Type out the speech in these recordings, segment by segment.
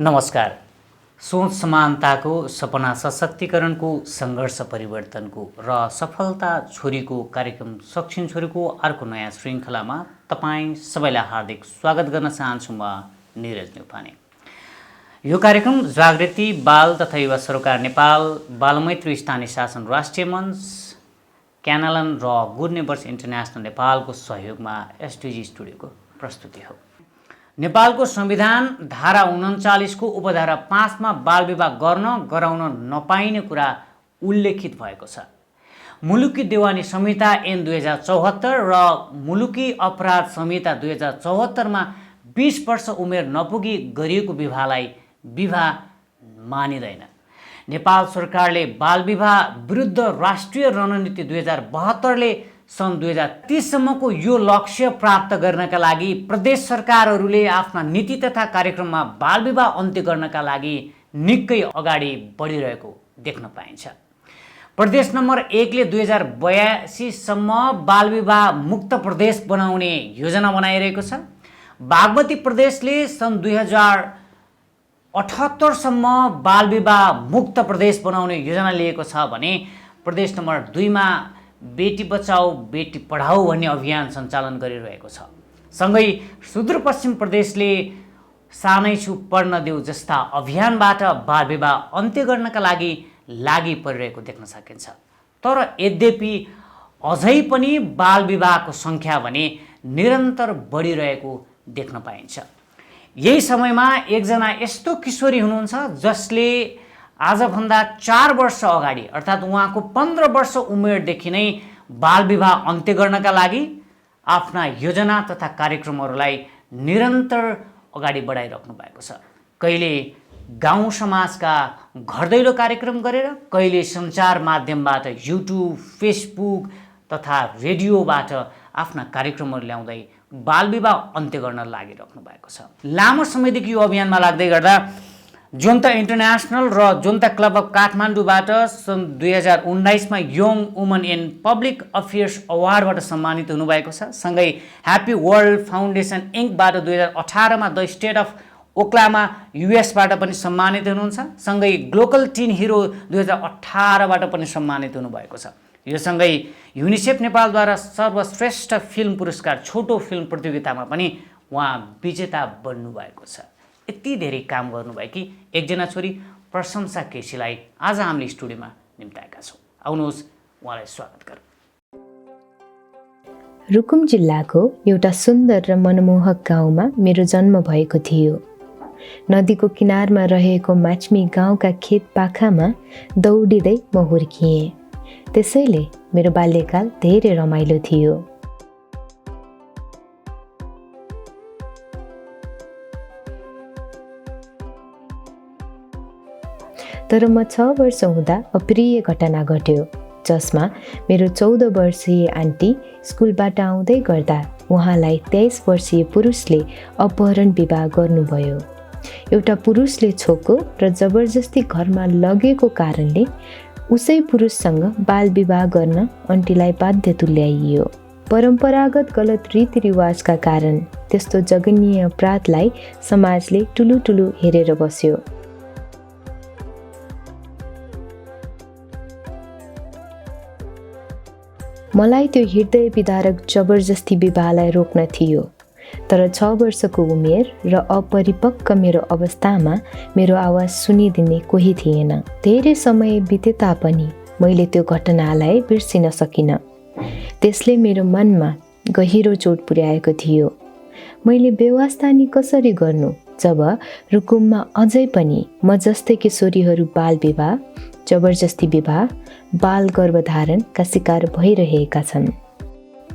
नमस्कार। सोच समानताको सपना सशक्तिकरणको सङ्घर्ष परिवर्तनको र सफलता छोरीको कार्यक्रम सक्षम छोरीको अर्को नयाँ श्रृङ्खलामा तपाईँ सबैलाई हार्दिक स्वागत गर्न चाहन्छु। म निरज न्युपाने। यो कार्यक्रम जागृति बाल तथा युवा सरोकार नेपाल, बालमैत्री स्थानीय शासन राष्ट्रिय मञ्च, क्यानालन र गुड नेबर्स इन्टरनेसनल नेपालको सहयोगमा एसटिजी स्टुडियोको प्रस्तुति हो। नेपालको संविधान धारा 39 को उपधारा 5 मा बालविवाह गराउन नपाइने कुरा उल्लेखित भएको छ। मुलुकी देवानी संहिता ऐन 2074 र मुलुकी अपराध संहिता 2074 मा 20 वर्ष उमेर नपुगी गरिएको विवाहलाई विवाह मानिँदैन। नेपाल सरकारले बालविवाह विरुद्ध राष्ट्रिय रणनीति 2072 ले सन् 2030 सम्मको यो लक्ष्य प्राप्त गर्नका लागि प्रदेश सरकारहरूले आफ्ना नीति तथा कार्यक्रममा बालविवाह अन्त्य गर्नका लागि निकै अगाडि बढिरहेको देख्न पाइन्छ। प्रदेश नम्बर 1 ले 2082 सम्म बालविवाह मुक्त प्रदेश बनाउने योजना बनाइरहेको छ। बागमती प्रदेशले सन् 2078 सम्म बालविवाह मुक्त प्रदेश बनाउने योजना लिएको छ भने प्रदेश नम्बर 2 मा बेटी बचाओ बेटी पढाओ भन्ने अभियान सञ्चालन गरिरहेको छ। सँगै सुदूरपश्चिम प्रदेशले सानै छु पढ्न देऊ जस्ता अभियानबाट बालविवाह अन्त्य गर्नका लागि परिरहेको देख्न सकिन्छ। तर यद्यपि अझै पनि बालविवाहको सङ्ख्या भने निरन्तर बढिरहेको देख्न पाइन्छ। यही समयमा एकजना यस्तो किशोरी हुनुहुन्छ जसले आजभन्दा 4 वर्ष अगाडि अर्थात् उहाँको 15 वर्ष उमेरदेखि नै बालविवाह अन्त्य गर्नका लागि आफ्ना योजना तथा कार्यक्रमहरूलाई निरन्तर अगाडि बढाइराख्नु भएको छ। कहिले गाउँ समाजका घर दैलो कार्यक्रम गरेर, कहिले सञ्चार माध्यमबाट युट्युब, फेसबुक तथा रेडियोबाट आफ्ना कार्यक्रमहरू ल्याउँदै बालविवाह अन्त्य गर्न लागिराख्नु भएको छ। लामो समयदेखि यो अभियानमा लाग्दै गर्दा जोन्ता इन्टरनेसनल र जोन्ता क्लब अफ काठमाडौँबाट सन् 2019 मा young woman in public affairs अवार्डबाट सम्मानित हुनुभएको छ। सँगै ह्याप्पी वर्ल्ड फाउन्डेसन इङ्कबाट 2018 मा द स्टेट अफ ओक्लामा युएसबाट पनि सम्मानित हुनुहुन्छ। सँगै ग्लोबल टिन हिरो 2018 बाट पनि सम्मानित हुनुभएको छ। यो सँगै युनिसेफ नेपालद्वारा सर्वश्रेष्ठ फिल्म पुरस्कार छोटो फिल्म प्रतियोगितामा पनि उहाँ विजेता बन्नुभएको छ। यति धेरै काम गर्नुभएकी एकजना छोरी प्रशंसा केसीलाई आज हामीले स्टुडियोमा निम्ताएका छौँ। आउनुहोस् उहाँलाई स्वागत गरौँ। रुकुम जिल्लाको एउटा सुन्दर र मनमोहक गाउँमा मेरो जन्म भएको थियो। नदीको किनारमा रहेको माचमी गाउँका खेत पाखामा दौडिँदै म हुर्किएँ। त्यसैले मेरो बाल्यकाल धेरै रमाइलो थियो। तर म 6 वर्ष हुँदा अप्रिय घटना घट्यो, जसमा मेरो 14 वर्षीय आन्टी स्कुलबाट आउँदै गर्दा उहाँलाई 23 वर्षीय पुरुषले अपहरण विवाह गर्नुभयो। एउटा पुरुषले छोको र जबरजस्ती घरमा लगेको कारणले उसै पुरुषसँग बालविवाह गर्न आन्टीलाई बाध्य तुल्याइयो। परम्परागत गलत रीतिरिवाजका कारण त्यस्तो जघन्य अपराधलाई समाजले ठुलो हेरेर बस्यो। मलाई त्यो हृदय विदारक जबरजस्ती विवाहलाई रोक्न थियो, तर 6 वर्षको उमेर र अपरिपक्व मेरो अवस्थामा मेरो आवाज सुनिदिने कोही थिएन। धेरै समय बिते तापनि मैले त्यो घटनालाई बिर्सिन सकिनँ। त्यसले मेरो मनमा गहिरो चोट पुर्याएको थियो। मैले व्यवस्था नि कसरी गर्नु जब रुकुममा अझै पनि म जस्तै किशोरीहरू बालविवाह, जबरजस्ती विवाह, बाल गर्भधारणका शिकार भइरहेका छन्।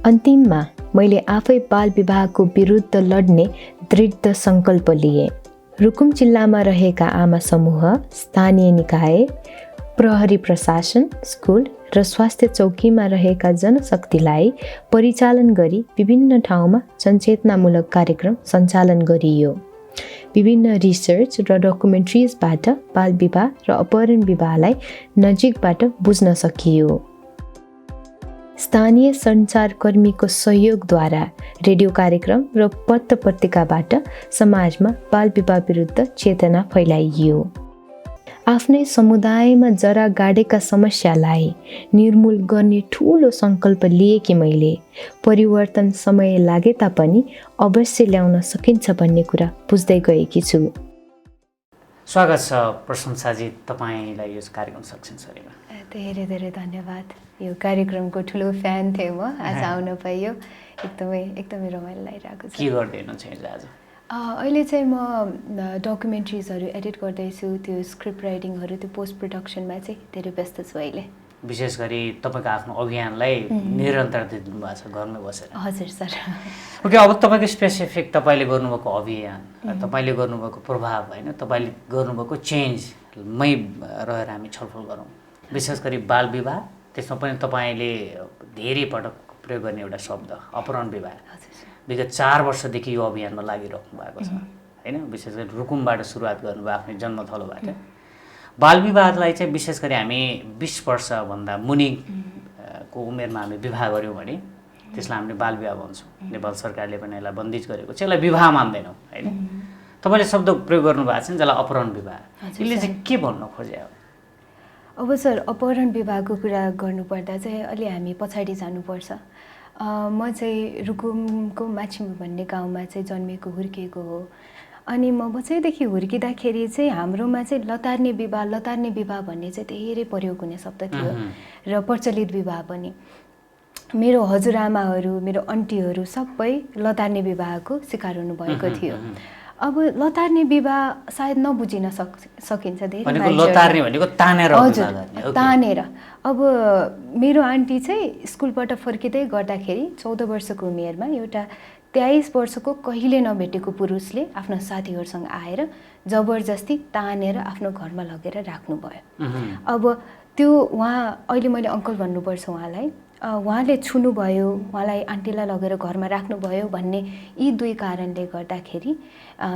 अन्तिममा मैले आफै बाल विवाहको विरुद्ध लड्ने दृढ सङ्कल्प लिएँ। रुकुम जिल्लामा रहेका आमा समूह, स्थानीय निकाय, प्रहरी प्रशासन, स्कुल र स्वास्थ्य चौकीमा रहेका जनशक्तिलाई परिचालन गरी विभिन्न ठाउँमा जनचेतनामूलक कार्यक्रम सञ्चालन गरियो। विभिन्न रिसर्च र डकुमेन्ट्रिजबाट बालविवाह र अपहरण विवाहलाई नजिकबाट बुझ्न सकियो। स्थानीय सञ्चारकर्मीको सहयोगद्वारा रेडियो कार्यक्रम र पत्र पत्रिकाबाट समाजमा बालविवाह विरुद्ध चेतना फैलाइयो। आफ्नै समुदायमा जरा गाडेका समस्यालाई निर्मूल गर्ने ठुलो सङ्कल्प लिएकी मैले परिवर्तन समय लागे तापनि अवश्य ल्याउन सकिन्छ भन्ने कुरा बुझ्दै गएकी छु। स्वागत छ प्रशंसाजी तपाईँलाई यो कार्यक्रम सक्सेस गरेमा। धेरै धेरै धन्यवाद। यो कार्यक्रमको ठुलो फ्यान थिएँ म, आज आउन पाइयो, एकदमै रमाइलो लागिरहेको छ। के गर्दै हुनुहुन्छ आज? अहिले चाहिँ म डकुमेन्ट्रिजहरू एडिट गर्दैछु, त्यो स्क्रिप्ट राइटिङहरू, त्यो पोस्ट प्रोडक्सनमा चाहिँ धेरै व्यस्त छु अहिले। विशेष गरी तपाईँको आफ्नो अभियानलाई निरन्तरता दिनुभएको छ घरमै बसेर। हजुर सर। ओके, अब तपाईँको स्पेसिफिक तपाईँले गर्नुभएको अभियान, तपाईँले गर्नुभएको प्रभाव होइन, तपाईँले गर्नुभएको चेन्जमै रहेर हामी छलफल गरौँ। विशेष गरी बाल विवाह, त्यसमा पनि तपाईँले धेरै पटक प्रयोग गर्ने एउटा शब्द अपहरण विवाह, विगत 4 वर्षदेखि यो अभियानमा लागिरहनु भएको छ होइन। विशेष गरी रुकुमबाट सुरुवात गर्नुभयो, आफ्नै जन्मथलोबाट। बाल विवाहलाई चाहिँ विशेष गरी हामी 20 वर्षभन्दा मुनिको उमेरमा हामी विवाह गऱ्यौँ भने त्यसलाई हामीले बाल विवाह भन्छौँ। नेपाल सरकारले पनि यसलाई बन्दिज गरेको छ, यसलाई विवाह मान्दैनौँ होइन। तपाईँले शब्द प्रयोग गर्नुभएको छ नि, जसलाई अपहरण विवाह, यसले चाहिँ के भन्न खोजे हो? अब सर, अपहरण विवाहको कुरा गर्नुपर्दा चाहिँ अलि हामी पछाडि जानुपर्छ। म चाहिँ रुकुमको माछिम भन्ने गाउँमा चाहिँ जन्मेको हुर्किएको हो। अनि म बच्चैदेखि हुर्किँदाखेरि चाहिँ हाम्रोमा चाहिँ लतार्ने विवाह भन्ने चाहिँ धेरै प्रयोग हुने शब्द थियो र प्रचलित विवाह पनि। मेरो हजुरआमाहरू, मेरो आन्टीहरू सबै लतार्ने विवाहको शिकार हुनुभएको थियो। अब लतार्ने विवाह सायद नबुझिन सकिन्छ धेरै मान्छेहरू। लतार्ने भनेको तानेर? हजुर, तानेर। अब मेरो आन्टी चाहिँ स्कुलबाट फर्किँदै गर्दाखेरि 14 वर्षको उमेरमा एउटा 23 वर्षको कहिले नभेटेको पुरुषले आफ्नो साथीहरूसँग आएर जबरजस्ती तानेर आफ्नो घरमा लगेर राख्नुभयो। अब त्यो अहिले मैले अङ्कल भन्नुपर्छ उहाँलाई, उहाँले छुनुभयो, उहाँलाई आन्टीलाई लगेर घरमा राख्नुभयो भन्ने यी 2 कारणले गर्दाखेरि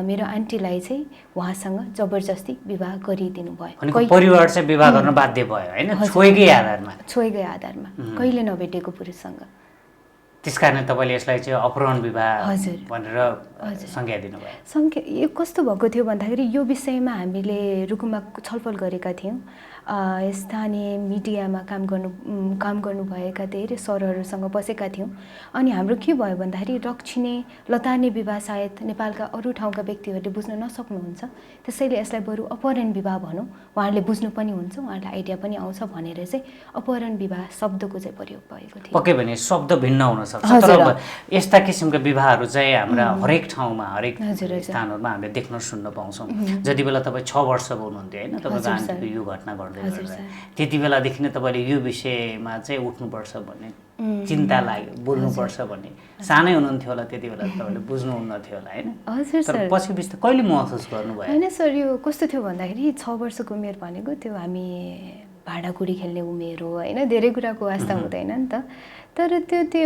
मेरो आन्टीलाई चाहिँ उहाँसँग जबरजस्ती विवाह गरिदिनु भयो। परिवार चाहिँ विवाह गर्न बाध्य भयो होइन, छोएकै आधारमा, कहिले नभेटेको पुरुषसँग। त्यसकारण तपाईँले यसलाई चाहिँ अपहरण विवाह भनेर संज्ञा दिनुभयो। यो कस्तो भएको थियो भन्दाखेरि यो विषयमा हामीले रुकुममा छलफल गरेका थियौँ। स्थानीय मिडियामा काम गर्नुभएका धेरै सरहरूसँग बसेका थियौँ। अनि हाम्रो के भयो भन्दाखेरि रक्छिने लतार्ने विवाह सायद नेपालका अरू ठाउँका व्यक्तिहरूले बुझ्न नसक्नुहुन्छ, त्यसैले यसलाई बरु अपहरण विवाह भनौँ, उहाँहरूले बुझ्नु पनि हुन्छ, उहाँहरूलाई आइडिया पनि आउँछ भनेर चाहिँ अपहरण विवाह शब्दको चाहिँ प्रयोग भएको थियो। पक्कै भने शब्द भिन्न हुन सक्छ, तर यस्ता किसिमका विवाहहरू चाहिँ हाम्रा हरेक ठाउँमा, हरेक स्थानहरूमा हामीले देख्न सुन्न पाउँछौँ। जति बेला तपाईँ 6 वर्षको हुनुहुन्थ्यो होइन, तपाईँको आन्टीको यो घटना घट्दै त्यति बेलादेखि नै तपाईँले यो विषयमा चाहिँ उठ्नुपर्छ भन्ने चिन्ता लाग्यो, बोल्नुपर्छ भन्ने। सानै हुनुहुन्थ्यो होला त्यति बेला, तपाईँले बुझ्नुहुन्न थियो होला होइन। तर पछि बिस्तारै कहिले महसुस गर्नुभयो? होइन सर, यो कस्तो थियो भन्दाखेरि 6 वर्षको उमेर भनेको त्यो हामी भाँडाकुडी खेल्ने उमेर हो होइन, धेरै कुराको वास्ता हुँदैन नि त। तर त्यो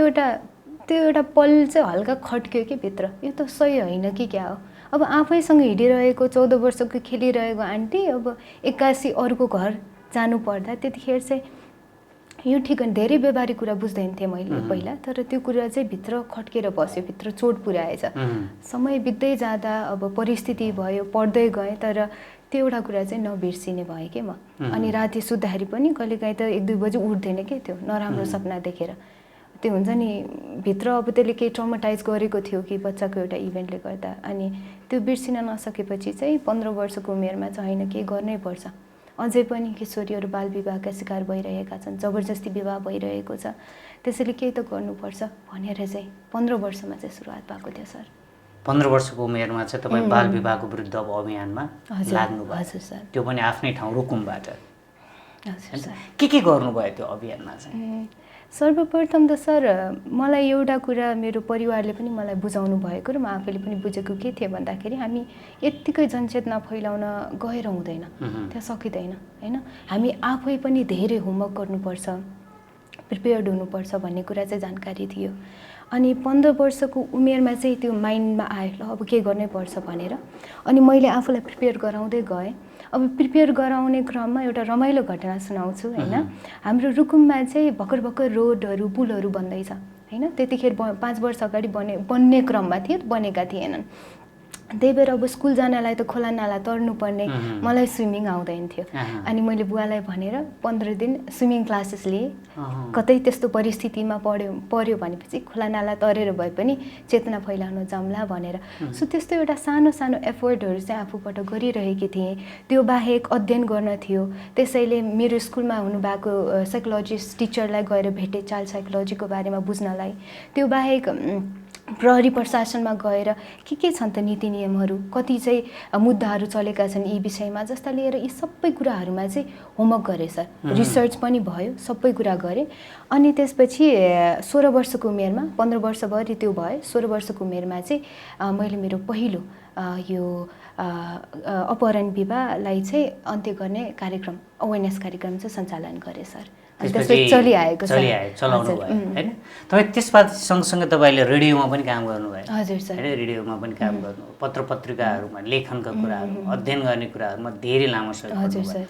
एउटा पल चाहिँ हल्का खट्क्यो कि भित्र, यो त सही होइन कि क्या हो। अब आफैसँग हिँडिरहेको 14 वर्षको खेलिरहेको आन्टी अब 81 अरूको घर जानु पर्दा त्यतिखेर चाहिँ यो ठिक धेरै व्यवहारिक कुरा बुझ्दैन थिएँ मैले पहिला, तर त्यो कुरा चाहिँ भित्र खट्केर बस्यो, भित्र चोट पुर्याएछ। समय बित्दै जाँदा अब परिस्थिति भयो, पढ्दै गएँ, तर त्यो एउटा कुरा चाहिँ नबिर्सिने भएँ कि म। अनि राति सुत्दाखेरि पनि कहिलेकाहीँ त 1-2 बजी उठ्दैन के, त्यो नराम्रो सपना देखेर। त्यो हुन्छ नि भित्र, अब त्यसले केही ट्रमाटाइज गरेको थियो कि बच्चाको एउटा इभेन्टले गर्दा। अनि त्यो बिर्सिन नसकेपछि चाहिँ 15 वर्षको उमेरमा चाहिँ होइन, केही गर्नै पर्छ। अझै पनि किशोरीहरू बाल विवाहका शिकार भइरहेका छन्, जबरजस्ती विवाह भइरहेको छ, त्यसैले केही त गर्नुपर्छ भनेर चाहिँ 15 वर्षमा चाहिँ सुरुवात भएको थियो सर। 15 वर्षको उमेरमा चाहिँ तपाईँ बाल विवाहको विरुद्ध अब अभियानमा लाग्नुभयो? हजुर सर। त्यो पनि आफ्नै ठाउँ रुकुमबाट? हजुर सर। के गर्नुभयो त्यो अभियानमा चाहिँ? सर्वप्रथम त सर मलाई एउटा कुरा मेरो परिवारले पनि मलाई बुझाउनु भएको र म आफैले पनि बुझेको के थियो भन्दाखेरि हामी यत्तिकै जनचेतना फैलाउन गएर हुँदैन, त्यहाँ सकिँदैन होइन। हामी आफै पनि धेरै होमवर्क गर्नुपर्छ, प्रिपेयर्ड हुनुपर्छ भन्ने कुरा चाहिँ जानकारी थियो। अनि 15 वर्षको उमेरमा चाहिँ त्यो माइन्डमा आयो ल अब के गर्नै पर्छ भनेर। अनि मैले आफूलाई प्रिपेयर गराउँदै गएँ। अब प्रिपेयर गराउने क्रममा एउटा रमाइलो घटना सुनाउँछु हैन। हाम्रो रुकुममा चाहिँ भर्खर रोडहरू पुलहरू बन्दैछ हैन। त्यतिखेर 5 वर्ष अगाडि बन्ने क्रममा थिए, बनेका थिएनन्। त्यही भएर अब स्कुल जानलाई त खोला नाला तर्नुपर्ने, मलाई स्विमिङ आउँदैन थियो। अनि मैले बुवालाई भनेर 15 दिन स्विमिङ क्लासेस लिएँ। कतै त्यस्तो परिस्थितिमा पर्यो भनेपछि खोला नाला तरेर भए पनि चेतना फैलाउन जाउँला भनेर। सो त्यस्तो एउटा सानो सानो एफर्टहरू चाहिँ आफूबाट गरिरहेकी थिएँ। त्यो बाहेक अध्ययन गर्न थियो, त्यसैले मेरो स्कुलमा हुनुभएको साइकोलोजिस्ट टिचरलाई गएर भेटेँ चाइल्ड साइकोलोजीको बारेमा बुझ्नलाई। त्यो बाहेक प्रहरी प्रशासनमा गएर के छन् त नीति नियमहरू, कति चाहिँ मुद्दाहरू चलेका छन् यी विषयमा जस्ता लिएर यी सबै कुराहरूमा चाहिँ होमवर्क गरेँ सर। रिसर्च पनि भयो, सबै कुरा गरेँ। अनि त्यसपछि 16 वर्षको उमेरमा, 15 वर्षभरि त्यो भयो, 16 वर्षको उमेरमा चाहिँ मैले मेरो पहिलो यो अपहरण विवाहलाई चाहिँ अन्त्य गर्ने कार्यक्रम, अवेरनेस कार्यक्रम चाहिँ सञ्चालन गरेँ सर। त्यसपछि चलिआएको चलाउनु भयो हैन। तपाईँ त्यसबाट सँगसँगै तपाईँले रेडियोमा पनि काम गर्नुभयो। हजुर सर। रेडियोमा पनि काम गर्नु, पत्र पत्रिकाहरूमा लेखनका कुराहरू, अध्ययन गर्ने कुराहरूमा धेरै लामो समय गर्नुभयो।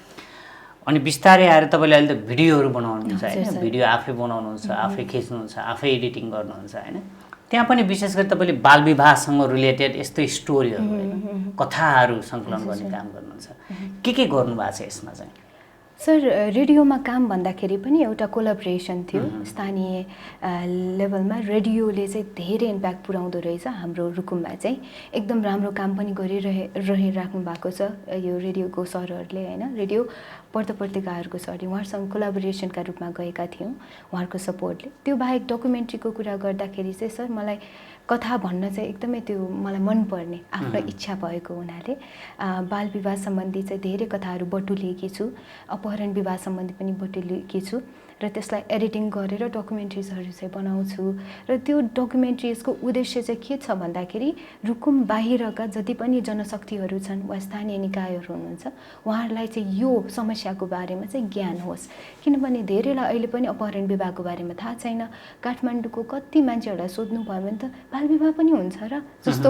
अनि बिस्तारै आएर तपाईँले अहिले त भिडियोहरू बनाउनुहुन्छ हैन। भिडियो आफै बनाउनुहुन्छ, आफै खिच्नुहुन्छ, आफै एडिटिङ गर्नुहुन्छ हैन। त्यहाँ पनि विशेष गरी तपाईँले बाल विवाहसँग रिलेटेड यस्तै स्टोरीहरू हैन, कथाहरू सङ्कलन गर्ने काम गर्नुहुन्छ। के गर्नुभएको छ यसमा चाहिँ? सर रेडियोमा काम भन्दाखेरि पनि एउटा कोलाब्रेसन थियो स्थानीय लेभलमा। रेडियोले चाहिँ धेरै इम्प्याक्ट पुर्याउँदो रहेछ हाम्रो रुकुममा चाहिँ। एकदम राम्रो काम पनि गरिराख्नु भएको छ यो रेडियोको सरहरूले हैन। रेडियो पत्रिकाहरूको सरले उहाँहरूसँग कोलाबोरेसनका रूपमा गएका थियौँ उहाँहरूको सपोर्टले। त्यो बाहेक डकुमेन्ट्रीको कुरा गर्दाखेरि चाहिँ सर मलाई कथा भन्न चाहिँ एकदमै त्यो मलाई मनपर्ने आफ्नो इच्छा भएको हुनाले बाल विवाह सम्बन्धी चाहिँ धेरै कथाहरू बटुलेकी छु, अपहरण विवाह सम्बन्धी पनि बटुलेकी छु र त्यसलाई एडिटिङ गरेर डकुमेन्ट्रिजहरू चाहिँ बनाउँछु। र त्यो डकुमेन्ट्रिजको उद्देश्य चाहिँ के छ भन्दाखेरि रुकुम बाहिरका जति पनि जनशक्तिहरू छन् वा स्थानीय निकायहरू हुनुहुन्छ उहाँहरूलाई चाहिँ यो समस्याको बारेमा चाहिँ ज्ञान होस्। किनभने धेरैलाई अहिले पनि अपहरण विवाहको बारेमा थाहा छैन। काठमाडौँको कति मान्छेहरूलाई सोध्नु भयो भने त बाल विवाह पनि हुन्छ र जस्तो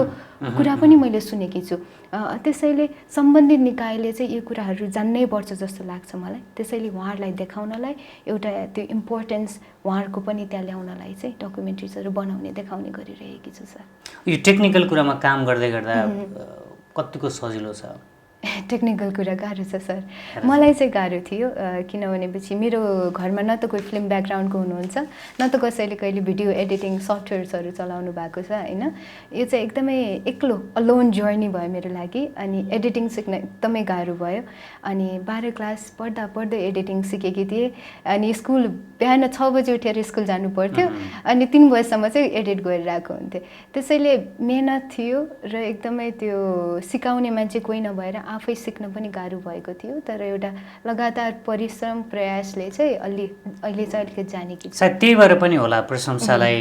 कुरा पनि मैले सुनेकी छु। त्यसैले सम्बन्धित निकायले चाहिँ यो कुराहरू जान्नै पर्छ जस्तो लाग्छ मलाई। त्यसैले उहाँहरूलाई देखाउनलाई एउटा त्यो इम्पोर्टेन्स उहाँहरूको पनि त्यहाँ ल्याउनलाई चाहिँ डकुमेन्ट्रिजहरू बनाउने देखाउने गरिरहेकी छु सर। यो टेक्निकल कुरामा काम गर्दै गर्दा कतिको सजिलो छ? टेक्निकल कुरा गाह्रो छ सर। मलाई चाहिँ गाह्रो थियो किनभनेपछि मेरो घरमा न त कोही फिल्म ब्याकग्राउन्डको हुनुहुन्छ न त कसैले कहिले भिडियो एडिटिङ सफ्टवेयर्सहरू चलाउनु भएको छ हैन। यो चाहिँ एकदमै एक्लो अलोन जर्नी भयो मेरो लागि। अनि एडिटिङ सिक्न एकदमै गाह्रो भयो। अनि 12 क्लास पढ्दै एडिटिङ सिकेकी थिएँ। अनि स्कुल बिहान 6 बजे उठेर स्कुल जानु पर्थ्यो अनि 3 बजेसम्म चाहिँ एडिट गरिरहेको हुन्थेँ। त्यसैले मेहनत थियो र एकदमै त्यो सिकाउने मान्छे कोही नभएर आफै सिक्न पनि गाह्रो भएको थियो। तर एउटा लगातार परिश्रम प्रयासले चाहिँ अहिले चाहिँ अलिकति जानेकी छु। सायद त्यही भएर पनि होला प्रशंसालाई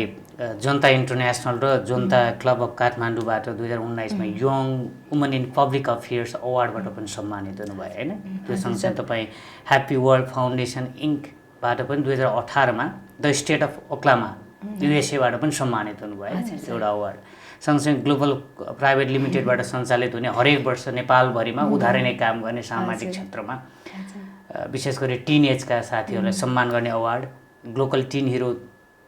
जनता इन्टरनेसनल र जनता क्लब अफ काठमाडौँबाट 2019 मा young woman in public affairs अवार्डबाट पनि सम्मानित हुनुभयो हैन। त्यो सँगसँगै तपाईँ ह्याप्पी वर्ल्ड फाउन्डेसन इन्कबाट पनि 2018 मा द स्टेट अफ ओक्लामा युएसएबाट पनि सम्मानित हुनुभयो एउटा अवार्ड। सँगसँगै ग्लोबल प्राइभेट लिमिटेडबाट सञ्चालित हुने हरेक वर्ष नेपालभरिमा उदाहरणीय काम गर्ने सामाजिक क्षेत्रमा विशेष गरी टिन एजका साथीहरूलाई सम्मान गर्ने award global teen hero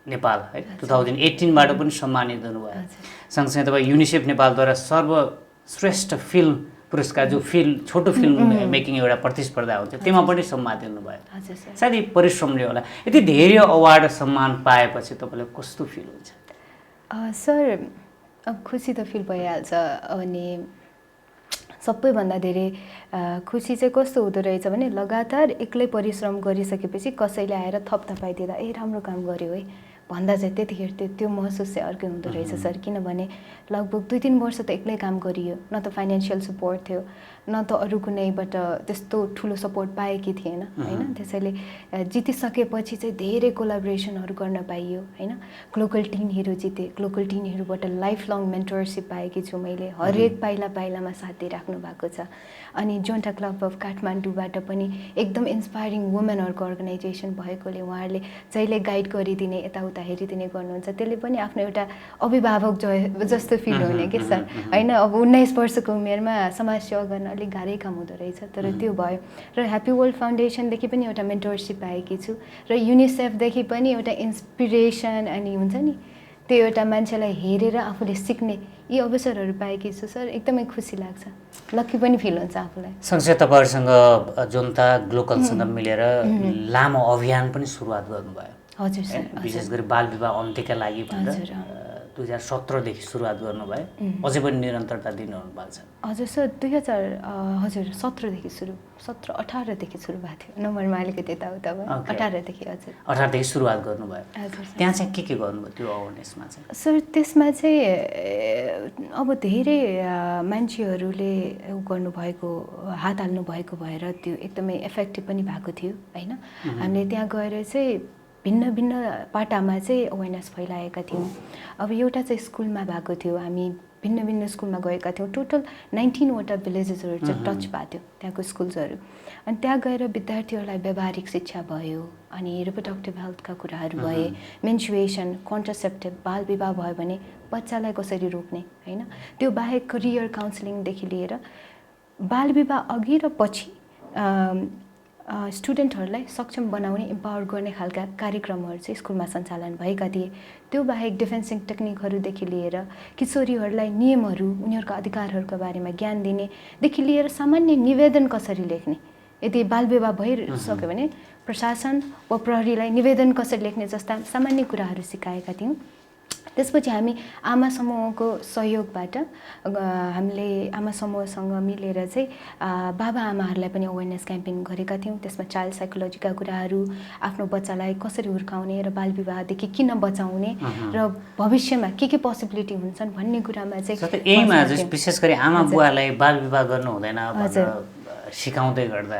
Nepal है 2018 बाट पनि सम्मानित हुनुभयो। सँगसँगै तपाईँ युनिसेफ नेपालद्वारा सर्वश्रेष्ठ फिल्म पुरस्कार जो छोटो फिल्म मेकिङ एउटा प्रतिस्पर्धा हुन्छ त्यसमा पनि सम्मानित हुनुभयो। सायद परिश्रमले होला। यति धेरै अवार्ड सम्मान पाएपछि तपाईँलाई कस्तो फिल हुन्छ? सर अब खुसी त फिल भइहाल्छ। अनि सबैभन्दा धेरै खुसी चाहिँ कस्तो हुँदो रहेछ भने लगातार एक्लै परिश्रम गरिसकेपछि कसैले आएर थपथपाइदिँदा ए राम्रो काम गर्यो है भन्दा चाहिँ त्यतिखेर त्यो महसुस चाहिँ अर्कै हुँदो रहेछ सर। किनभने लगभग 2-3 वर्ष त एक्लै काम गरियो, न त फाइनेन्सियल सपोर्ट थियो न त अरू कुनैबाट त्यस्तो ठुलो सपोर्ट पाएकी थिएन हैन। त्यसैले जितिसकेपछि चाहिँ धेरै कोलाबोरेसनहरू गर्न पाइयो हैन। ग्लोबल टिन हिरो जिते, ग्लोबल टिन हिरोबाट लाइफ लङ मेन्टरसिप पाएकी छु मैले। हरेक पाइलामा साथ दिइराख्नु भएको छ। अनि जोन्टा क्लब अफ काठमाडौँबाट पनि एकदम इन्स्पायरिङ वुमेनहरूको अर्गनाइजेसन भएकोले उहाँहरूले जहिले गाइड गरिदिने यताउता यताउता हेरिदिने गर्नुहुन्छ त्यसले पनि आफ्नो एउटा अभिभावक जस्तो फिल हुने कि सर होइन अब 19 वर्षको उमेरमा समाज सेवा गर्न अलिक गाह्रै काम हुँदो रहेछ तर त्यो भयो र ह्याप्पी वर्ल्ड फाउन्डेसनदेखि पनि एउटा मेन्टरसिप पाएकी छु र युनिसेफदेखि पनि एउटा इन्सपिरेसन अनि हुन्छ नि त्यो एउटा मान्छेलाई हेरेर आफूले सिक्ने यी अवसरहरू पाएकी छु सर एकदमै खुसी लाग्छ लक्की पनि फिल हुन्छ आफूलाई सँगसँगै तपाईँहरूसँग जनता ग्लोकलसँग मिलेर लामो अभियान पनि सुरुवात गर्नुभयो हजुर सर विशेष गरी बाल विवाह अन्त्यका लागि भनेर 2017 देखि सुरुवात गर्नुभयो अझै पनि निरन्तरता दिनुहुनु भएको छ हजुर सर 2017 देखि सुरु 18 देखि सुरु भएको थियो नम्बरमा अलिकति यताउता भयो 18 देखि हजुर 18 देखि सुरुवात गर्नुभयो हजुर त्यहाँ चाहिँ के गर्नुभयो त्यो अवेरनेसमा चाहिँ सर त्यसमा चाहिँ अब धेरै मान्छेहरूले गर्नुभएको हात हाल्नु भएको भएर त्यो एकदमै इफेक्टिभ पनि भएको थियो हैन हामीले त्यहाँ गएर चाहिँ भिन्न भिन्न पाटामा चाहिँ अवेरनेस फैलाएका थियौँ अब एउटा चाहिँ स्कुलमा भएको थियो हामी भिन्न भिन्न स्कुलमा गएका थियौँ टोटल 19 वटा भिलेजेसहरू चाहिँ टच भएको थियो त्यहाँको स्कुल्सहरू अनि त्यहाँ गएर विद्यार्थीहरूलाई व्यावहारिक शिक्षा भयो अनि रिप्रोडक्टिभ हेल्थका कुराहरू भए मेन्सुरेसन कन्ट्रासेप्टिभ बाल विवाह भयो भने बच्चालाई कसरी रोक्ने होइन त्यो बाहेक करियर काउन्सिलिङदेखि लिएर बाल विवाह अघि र पछि स्टुडेन्टहरूलाई सक्षम बनाउने इम्पावर गर्ने खालका कार्यक्रमहरू चाहिँ स्कुलमा सञ्चालन भएका थिए त्यो बाहेक डिफेन्सिङ टेक्निकहरूदेखि लिएर किशोरीहरूलाई नियमहरू उनीहरूका अधिकारहरूका बारेमा ज्ञान दिनेदेखि लिएर सामान्य निवेदन कसरी लेख्ने यदि बाल विवाह भइसक्यो भने प्रशासन वा प्रहरीलाई निवेदन कसरी लेख्ने जस्ता सामान्य कुराहरू सिकाएका थियौँ त्यसपछि हामी आमा समूहको सहयोगबाट हामीले आमा समूहसँग मिलेर चाहिँ बाबा आमाहरूलाई पनि अवेरनेस क्याम्पेन गरेका थियौँ त्यसमा चाइल्ड साइकोलोजीका कुराहरू आफ्नो बच्चालाई कसरी हुर्काउने र बाल विवाहदेखि किन बचाउने र भविष्यमा के पोसिबिलिटी हुन्छन् भन्ने कुरामा चाहिँ यहीमा विशेष गरी आमा बुवालाई बाल विवाह गर्नु हुँदैन भनेर सिकाउँदै गर्दा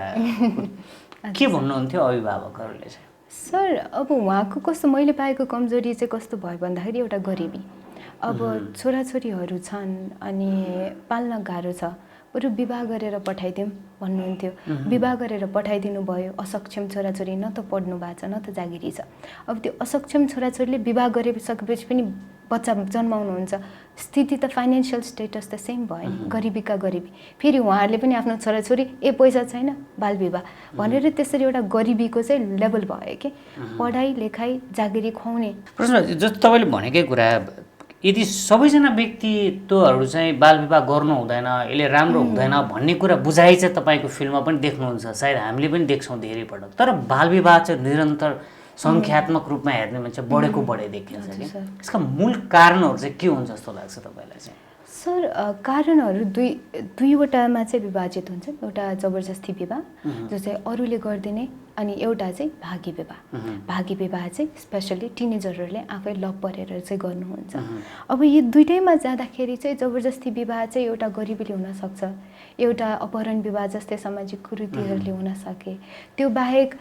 के भन्नुहुन्थ्यो अभिभावकहरूले चाहिँ सर अब उहाँको कस्तो मैले पाएको कमजोरी चाहिँ कस्तो भयो भन्दाखेरि एउटा गरिबी अब छोराछोरीहरू छन् अनि पाल्न गाह्रो छ बरु विवाह गरेर पठाइदिउँ भन्नुहुन्थ्यो विवाह गरेर पठाइदिनु भयो असक्षम छोराछोरी न त पढ्नु भएको छ न त जागिरी छ अब त्यो असक्षम छोराछोरीले विवाह गरिसकेपछि पनि बच्चा जन्माउनुहुन्छ स्थिति त फाइनेन्सियल स्टेटस त सेम भयो नि गरिबीका गरिबी फेरि उहाँहरूले पनि आफ्नो छोराछोरी पैसा छैन बाल विवाह भनेर त्यसरी एउटा गरिबीको चाहिँ लेभल भयो कि पढाइ लेखाइ जागिरी खुवाउने प्रश्न जस्तो तपाईँले भनेकै कुरा यदि सबैजना व्यक्तित्वहरू चाहिँ बाल विवाह गर्नु हुँदैन यसले राम्रो हुँदैन भन्ने कुरा बुझाइ चाहिँ तपाईँको फिल्ममा पनि देख्नुहुन्छ सायद हामीले पनि देख्छौँ धेरै पटक तर बाल विवाह चाहिँ निरन्तर सङ्ख्यात्मक रूपमा हेर्ने मान्छे बढेको बढे देखिन्छ कि यसका मूल कारणहरू चाहिँ के हुन्छ जस्तो लाग्छ तपाईँलाई चाहिँ सर कारणहरू दुईवटामा चाहिँ विभाजित हुन्छ एउटा जबरजस्ती विवाह जो चाहिँ अरूले गरिदिने अनि एउटा चाहिँ भागी विवाह चाहिँ स्पेसली टिनेजरहरूले आफै लभ परेर चाहिँ गर्नुहुन्छ अब यी दुइटैमा जाँदाखेरि चाहिँ जबरजस्ती विवाह चाहिँ एउटा गरिबीले हुनसक्छ एउटा अपहरण विवाह जस्तै सामाजिक कुरीतिहरूले हुन सके त्यो बाहेक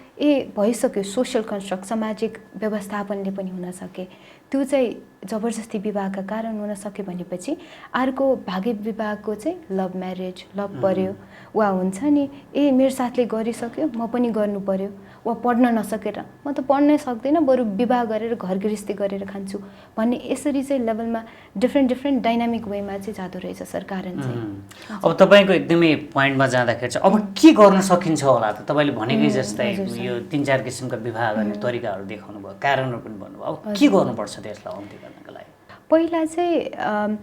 भइसक्यो सोसल कन्स्ट्रक्ट सामाजिक व्यवस्थापनले पनि हुन सके त्यो चाहिँ जबरजस्ती विवाहका कारण हुन सक्यो भनेपछि अर्को भागी विवाहको चाहिँ लभ म्यारेज लभ पर्यो वा हुन्छ नि मेरो साथले गरिसक्यो म पनि गर्नु पर्यो वा पढ्न नसकेर म त पढ्नै सक्दिनँ बरु विवाह गरेर घर गृहस्थी गरेर खान्छु भन्ने यसरी चाहिँ लेभलमा डिफ्रेन्ट डाइनामिक वेमा चाहिँ जाँदो रहेछ सर कारण चाहिँ अब तपाईँको एकदमै पोइन्टमा जाँदाखेरि चाहिँ अब के गर्न सकिन्छ होला त तपाईँले भनेकै जस्तै यो 3-4 किसिमका विवाह गर्ने तरिकाहरू देखाउनु भयो कारणहरू पनि भन्नुभयो अब के गर्नुपर्छ त्यसलाई अन्त्य गर्नको लागि पहिला चाहिँ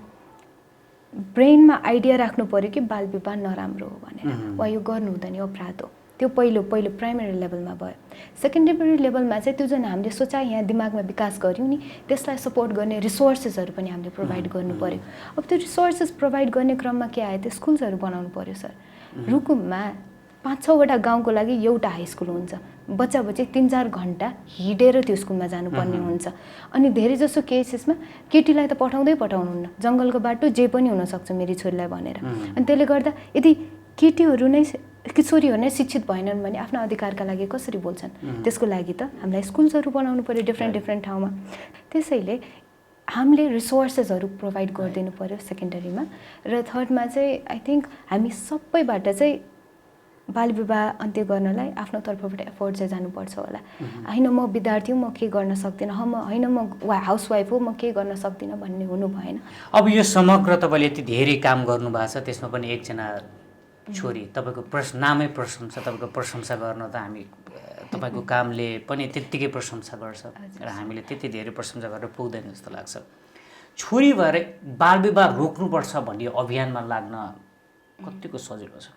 ब्रेनमा आइडिया राख्नु पर्यो कि बाल विवाह नराम्रो हो भनेर वा यो गर्नु हुँदैन अपराध हो त्यो पहिलो प्राइमेरी लेभलमा भयो सेकेन्डरी लेभलमा चाहिँ त्यो जुन हामीले सोचाइ यहाँ दिमागमा विकास गऱ्यौँ नि त्यसलाई सपोर्ट गर्ने रिसोर्सेसहरू पनि हामीले प्रोभाइड गर्नु पर्यो अब त्यो रिसोर्सेस प्रोभाइड गर्ने क्रममा के आयो त्यो स्कुल्सहरू बनाउनु पर्यो सर रुकुममा 5-6 वटा गाउँको लागि एउटा हाई स्कुल हुन्छ बच्चा 3-4 घन्टा हिँडेर त्यो स्कुलमा जानुपर्ने हुन्छ अनि धेरै जसो केसेसमा केटीलाई त पठाउनुहुन्न जङ्गलको बाटो जे पनि हुनसक्छ मेरी छोरीलाई भनेर अनि त्यसले गर्दा यदि केटीहरू नै किशोरीहरू नै शिक्षित भएनन् भने आफ्नो अधिकारका लागि कसरी बोल्छन् त्यसको लागि त हामीलाई स्कुल्सहरू बनाउनु पर्यो डिफ्रेन्ट ठाउँमा त्यसैले हामीले रिसोर्सेसहरू प्रोभाइड गरिदिनु पर्यो सेकेन्डरीमा र थर्डमा चाहिँ आई थिङ्क हामी सबैबाट चाहिँ बाल विवाह अन्त्य गर्नलाई आफ्नो तर्फबाट एफोर्ट चाहिँ जानुपर्छ होला। होइन म विद्यार्थी हो, म के गर्न सक्दिनँ, होइन म हाउसवाइफ हो, म के गर्न सक्दिनँ भन्ने हुनु भएन। अब यो समग्र तपाईँले यति धेरै काम गर्नुभएको छ, त्यसमा पनि एकजना छोरी, तपाईँको नामै प्रशंसा, तपाईँको प्रशंसा गर्न त हामी तपाईँको कामले पनि त्यत्तिकै प्रशंसा गर्छ र हामीले त्यति धेरै प्रशंसा गरेर पुग्दैन जस्तो लाग्छ। छोरी भएर बालविवाह रोक्नुपर्छ भन्ने अभियानमा लाग्न कतिको सजिलो छ?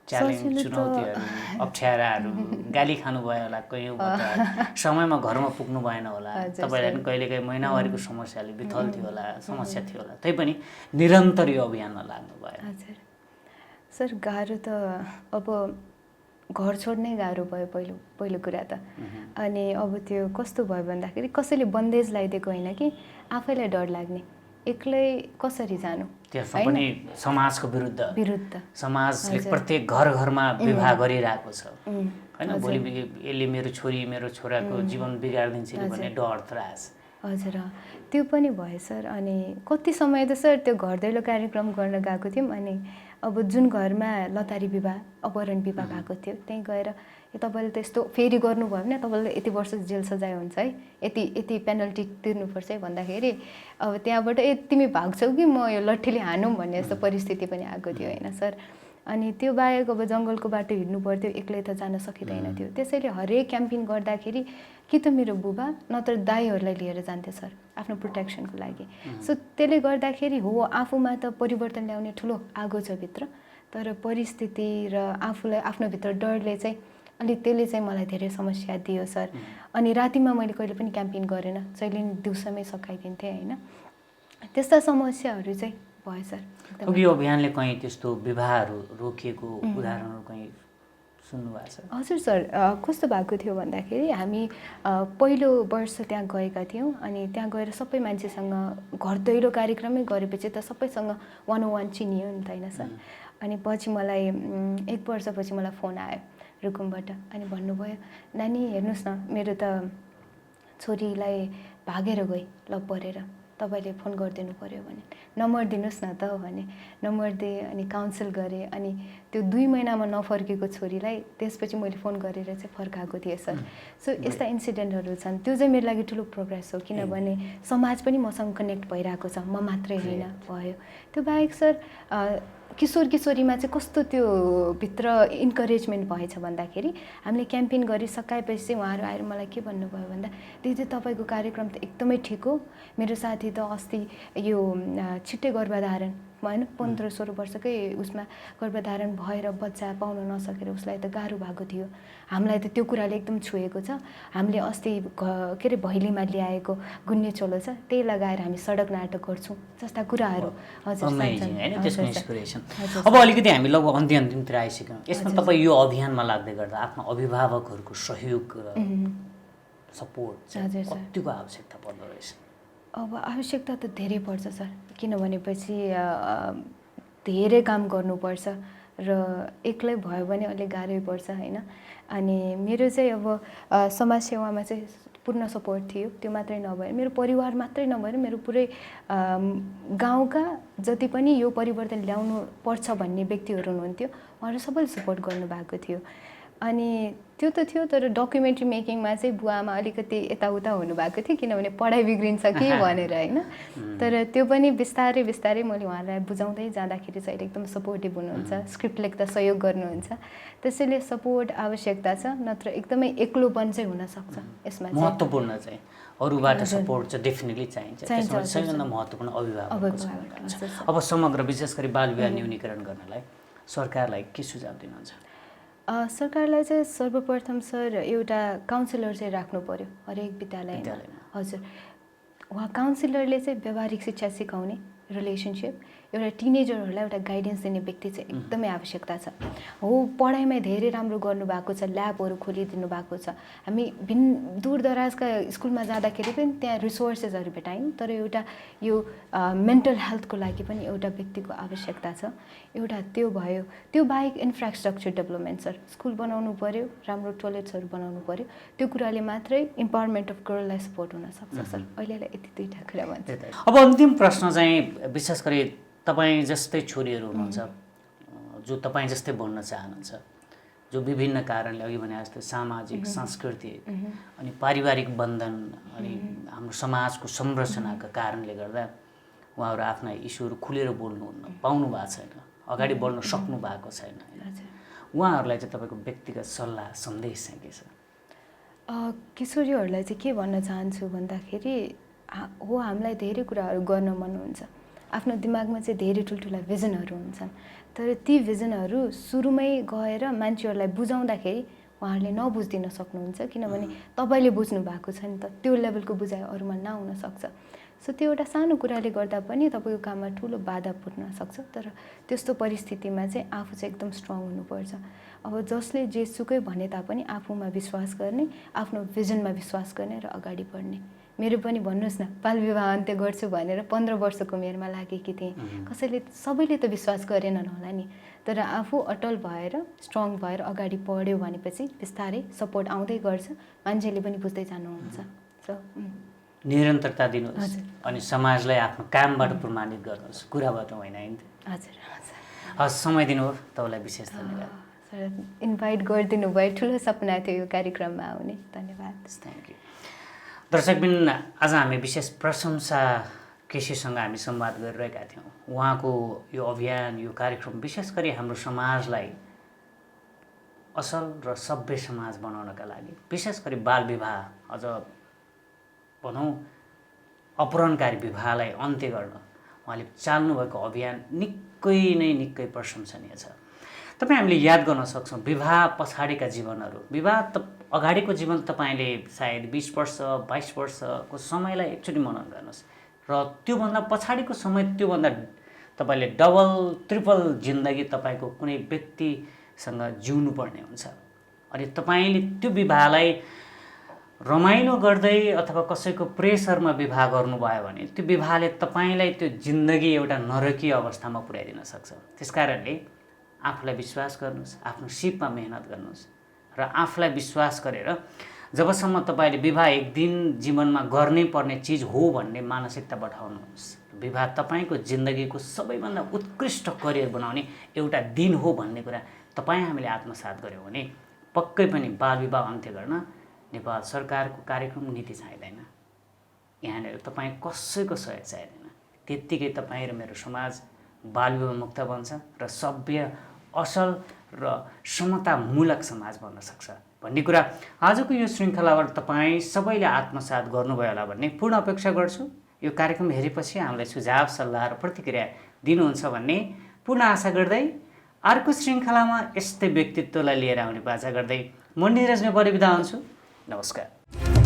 च्यालेन्ज, चुनौतीहरू, अप्ठ्याराहरू, गाली खानुभयो होला कयौँबाट, समयमा घरमा पुग्नु भएन होला, तपाईँलाई पनि कहिलेकाहीँ महिनावारीको समस्याले विथल थियो होला, समस्या थियो होला, तैपनि निरन्तर यो अभियानमा लाग्नु भयो। हजुर सर, गाह्रो त अब घर छोड्नै गाह्रो भयो पहिलो कुरा त। अनि अब त्यो कस्तो भयो भन्दाखेरि कसैले बन्देज लगाइदिएको होइन कि आफैलाई डर लाग्ने, एक्लै कसरी जानु, त्यसमा पनि समाजको विरुद्ध, समाजले हजुर। प्रत्येक घरमा विवाह गरिरहेको छ होइन, भोलि यसले मेरो छोरी मेरो छोराको जीवन बिगारिदिन्छ कि भन्ने डर त्रास। हजुर त्यो पनि भयो सर। अनि कति समय त सर त्यो घर दैलो कार्यक्रम गर्न गएको थियौँ, अनि अब जुन घरमा लतारी विवाह अपहरण विवाह भएको थियो त्यहीँ गएर तपाईँले त यस्तो फेरि गर्नुभयो भने तपाईँले यति वर्ष जेल सजाय हुन्छ है, यति पेनल्टी तिर्नुपर्छ है भन्दाखेरि अब त्यहाँबाट तिमी भाग्छौ कि म यो लट्ठीले हानौँ भन्ने जस्तो परिस्थिति पनि आएको थियो होइन सर। अनि त्यो बाहेक अब जङ्गलको बाटो हिँड्नु पर्थ्यो, एक्लै त जान सकिँदैन थियो। त्यसैले हरेक क्याम्पिङ गर्दाखेरि कि त मेरो बुबा नत्र दाईहरूलाई लिएर जान्थ्यो सर आफ्नो प्रोटेक्सनको लागि। सो त्यसले गर्दाखेरि हो आफूमा त परिवर्तन ल्याउने ठुलो आगो छ भित्र, तर परिस्थिति र आफूलाई आफ्नो भित्र डरले चाहिँ अनि त्यसले चाहिँ मलाई धेरै समस्या दियो सर। अनि रातिमा मैले कहिले पनि क्याम्पिङ गरेन, जहिले दिउँसोमै सकाइदिन्थेँ होइन, त्यस्ता समस्याहरू चाहिँ भयो सर। अब यो अभियानले कहीँ त्यस्तो विवाहहरू रोकिएको उदाहरणहरू कहीँ सुन्नुभएको छ? हजुर सर, कस्तो भएको थियो भन्दाखेरि हामी पहिलो वर्ष त्यहाँ गएका थियौँ, अनि त्यहाँ गएर सबै मान्छेसँग घर दैलो कार्यक्रमै गरेपछि त सबैसँग 101 चिनियो नि त होइन सर। अनि पछि मलाई 1 वर्षपछि मलाई फोन आयो रुकुमबाट, अनि भन्नुभयो नानी हेर्नुहोस् न मेरो त छोरीलाई भागेर गई लप परेर, तपाईँले फोन गरिदिनु पऱ्यो भने नम्बर दिनुहोस् न त भने नम्बर दिएँ, अनि काउन्सिल गरेँ। अनि त्यो 2 महिनामा नफर्केको छोरीलाई त्यसपछि मैले फोन गरेर चाहिँ फर्काएको थिएँ सर। सो यस्ता इन्सिडेन्टहरू छन्, त्यो चाहिँ मेरो लागि ठुलो प्रोग्रेस हो, किनभने समाज पनि मसँग कनेक्ट भइरहेको छ, म मात्रै होइन भयो। त्यो बाहेक सर किशोर किशोरीमा चाहिँ कस्तो त्यो भित्र इन्करेजमेन्ट भएछ भन्दाखेरि हामीले क्याम्पेन गरिसकाएपछि चाहिँ उहाँहरू आएर मलाई के भन्नुभयो भन्दा दिदी तपाईँको कार्यक्रम त एकदमै ठिक हो, मेरो साथी त अस्ति यो छिट्टै गर्भधारण होइन 15-16 वर्षकै उसमा गर्भधारण भएर बच्चा पाउन नसकेर उसलाई त गाह्रो भएको थियो, हामीलाई त त्यो कुराले एकदम छुएको छ। हामीले अस्ति के अरे भैलीमा ल्याएको गुन्ने चोलो छ त्यही लगाएर हामी सडक नाटक गर्छौँ जस्ता कुराहरू। हजुर अब अलिकति हामी लगभग अन्तिमतिर आइसक्यौँ। यसमा तपाईँ यो अभियानमा लाग्दै गर्दा आफ्नो अभिभावकहरूको सहयोग र सपोर्ट कतिको आवश्यकता पर्दो रहेछ? अब आवश्यकता त धेरै पर्छ सर, किनभनेपछि धेरै काम गर्नुपर्छ र एक्लै भयो भने अलिक गाह्रै पर्छ होइन। अनि मेरो चाहिँ अब समाज सेवामा चाहिँ पूर्ण सपोर्ट थियो, त्यो मात्रै नभएर मेरो परिवार मात्रै नभएर मेरो पुरै गाउँका जति पनि यो परिवर्तन ल्याउनु पर्छ भन्ने व्यक्तिहरू हुनुहुन्थ्यो, उहाँहरू सबैले सपोर्ट गर्नुभएको थियो। अनि त्यो त थियो, तर डकुमेन्ट्री मेकिङमा चाहिँ बुवामा अलिकति यताउता हुनुभएको थियो, किनभने पढाइ बिग्रिन्छ कि भनेर होइन। तर त्यो पनि बिस्तारै बिस्तारै मैले उहाँलाई बुझाउँदै जाँदाखेरि चाहिँ अहिले एकदम सपोर्टिभ हुनुहुन्छ, स्क्रिप्ट लेख्दा सहयोग गर्नुहुन्छ। त्यसैले सपोर्ट आवश्यकता छ, नत्र एकदमै एक्लोपन चाहिँ हुनसक्छ यसमा। महत्त्वपूर्ण चाहिँ अरूबाट सपोर्ट चाहिँ डेफिनेटली चाहिन्छ, त्यसमा सबैभन्दा महत्त्वपूर्ण अभिभावक। अब समग्र विशेष गरी बाल विवाह न्यूनीकरण गर्नलाई सरकारलाई के सुझाव दिनुहुन्छ? सरकारलाई चाहिँ सर्वप्रथम सर एउटा काउन्सिलर चाहिँ राख्नु पर्यो हरेक विद्यालयमा। हजुर, उहाँ काउन्सिलरले चाहिँ व्यावहारिक शिक्षा सिकाउने, रिलेसनसिप, एउटा टिनेजरहरूलाई एउटा गाइडेन्स दिने व्यक्ति चाहिँ एकदमै आवश्यकता छ। हो पढाइमा धेरै राम्रो गर्नुभएको छ, ल्याबहरू खोलिदिनु भएको छ, हामी दूर दराजका स्कुलमा जाँदाखेरि पनि त्यहाँ रिसोर्सेसहरू भेटायौँ, तर एउटा यो मेन्टल हेल्थको लागि पनि एउटा व्यक्तिको आवश्यकता छ। एउटा त्यो भयो, त्यो बाहेक इन्फ्रास्ट्रक्चर डेभलपमेन्ट सर, स्कुल बनाउनु पऱ्यो, राम्रो टोयलेट्सहरू बनाउनु पऱ्यो, त्यो कुराले मात्रै इम्पावरमेन्ट अफ गर्ललाई सपोर्ट हुनसक्छ सर। अहिलेलाई यति 2टा कुरा भन्छ। अब अन्तिम प्रश्न चाहिँ विशेष गरी तपाईँ जस्तै छोरीहरू हुनुहुन्छ जो तपाईँ जस्तै बन्न चाहनुहुन्छ, जो विभिन्न कारणले अघि भने जस्तै सामाजिक सांस्कृतिक अनि पारिवारिक बन्धन अनि हाम्रो समाजको संरचनाका कारणले गर्दा उहाँहरू आफ्ना इस्युहरू खुलेर बोल्नुहुन्न, पाउनु भएको छैन, अगाडि बढ्न सक्नु भएको छैन। उहाँहरूलाई चाहिँ तपाईँको व्यक्तिगत सल्लाह सन्देश चाहिँ के छ? किशोरीहरूलाई चाहिँ के भन्न चाहन्छु भन्दाखेरि हो, हामीलाई धेरै कुराहरू गर्न मन हुन्छ, आफ्नो दिमागमा चाहिँ धेरै ठुल्ठुला भिजनहरू हुन्छन्, तर ती भिजनहरू सुरुमै गएर मान्छेहरूलाई बुझाउँदाखेरि उहाँहरूले नबुझिदिन सक्नुहुन्छ, किनभने तपाईँले बुझ्नु भएको छ नि त, त्यो लेभलको बुझाइ अरूमा नहुन सक्छ। सो त्यो एउटा सानो कुराले गर्दा पनि तपाईँको काममा ठुलो बाधा पुग्न सक्छ। तर त्यस्तो परिस्थितिमा चाहिँ आफू चाहिँ एकदम स्ट्रङ हुनुपर्छ। अब जसले जेसुकै भने तापनि आफूमा विश्वास गर्ने, आफ्नो भिजनमा विश्वास गर्ने र अगाडि बढ्ने। मेरो पनि भन्नुहोस् न, बाल विवाह अन्त्य गर्छु भनेर 15 वर्षको उमेरमा लागेकी थिएँ। सबैले त विश्वास गरेनन् होला नि, तर आफू अटल भएर स्ट्रङ भएर अगाडि बढ्यो भनेपछि बिस्तारै सपोर्ट आउँदै गर्छ, मान्छेले पनि बुझ्दै जानुहुन्छ। सो निरन्तरता दिनुहोस् अनि समाजलाई आफ्नो कामबाट प्रमाणित गर्नुहोस्, कुराबाट होइन नि। हजुर हस्, समय दिनुभयो, तपाईँलाई विशेष धन्यवाद। सर, इन्भाइट गरिदिनु भयो, ठुलो सपना थियो यो कार्यक्रममा आउने। धन्यवाद। Thank you. दर्शकबिन, आज हामी विशेष प्रशंसा केसीसँग हामी संवाद गरिरहेका थियौँ। उहाँको यो अभियान, यो कार्यक्रम विशेष गरी हाम्रो समाजलाई असल र सभ्य समाज बनाउनका लागि, विशेष गरी बाल विवाह, अझ भनौँ अपहरणकारी विवाहलाई अन्त्य गर्न उहाँले चाल्नुभएको अभियान निकै प्रशंसनीय छ। तपाईँ हामीले याद गर्न सक्छौँ विवाह पछाडिका जीवनहरू। विवाह त अगाडिको जीवन तपाईँले सायद 20 वर्ष 22 वर्षको समयलाई एकचोटि मनन गर्नुहोस्, र त्योभन्दा पछाडिको समय त्योभन्दा तपाईँले डबल ट्रिपल जिन्दगी तपाईँको कुनै व्यक्तिसँग जिउनु पर्ने हुन्छ। अनि तपाईँले त्यो विवाहलाई रमाइलो गर्दै अथवा कसैको प्रेसरमा विवाह गर्नुभयो भने त्यो विवाहले तपाईँलाई त्यो जिन्दगी एउटा नरकीय अवस्थामा पुर्याइदिन सक्छ। त्यसकारणले आफूलाई विश्वास गर्नुहोस्, आफ्नो सिपमा मेहनत गर्नुहोस् र आफूलाई विश्वास गरेर जबसम्म तपाईँले विवाह एक दिन जीवनमा गर्नै पर्ने चिज हो भन्ने मानसिकता बढाउनुहोस्। विवाह तपाईँको जिन्दगीको सबैभन्दा उत्कृष्ट करियर बनाउने एउटा दिन हो भन्ने कुरा तपाईँ हामीले आत्मसात गऱ्यौँ भने पक्कै पनि बाल विवाह अन्त्य गर्न नेपाल सरकारको कार्यक्रम नीति चाहिँदैन। यहाँनिर तपाईँ कसैको सहयोग चाहिँदैन। त्यत्तिकै तपाईँ र मेरो समाज बाल विवाह मुक्त बन्छ र सभ्य, असल र समतामूलक समाज बन्न सक्छ भन्ने कुरा आजको यो श्रृङ्खलाबाट तपाईँ सबैले आत्मसात गर्नुभयो होला भन्ने पूर्ण अपेक्षा गर्छु। यो कार्यक्रम हेरेपछि हामीलाई सुझाव, सल्लाह र प्रतिक्रिया दिनुहुन्छ भन्ने पूर्ण आशा गर्दै अर्को श्रृङ्खलामा यस्तै व्यक्तित्वलाई लिएर आउने बाचा गर्दै म नीरज नेपाली बिदा हुन्छु। नमस्कार।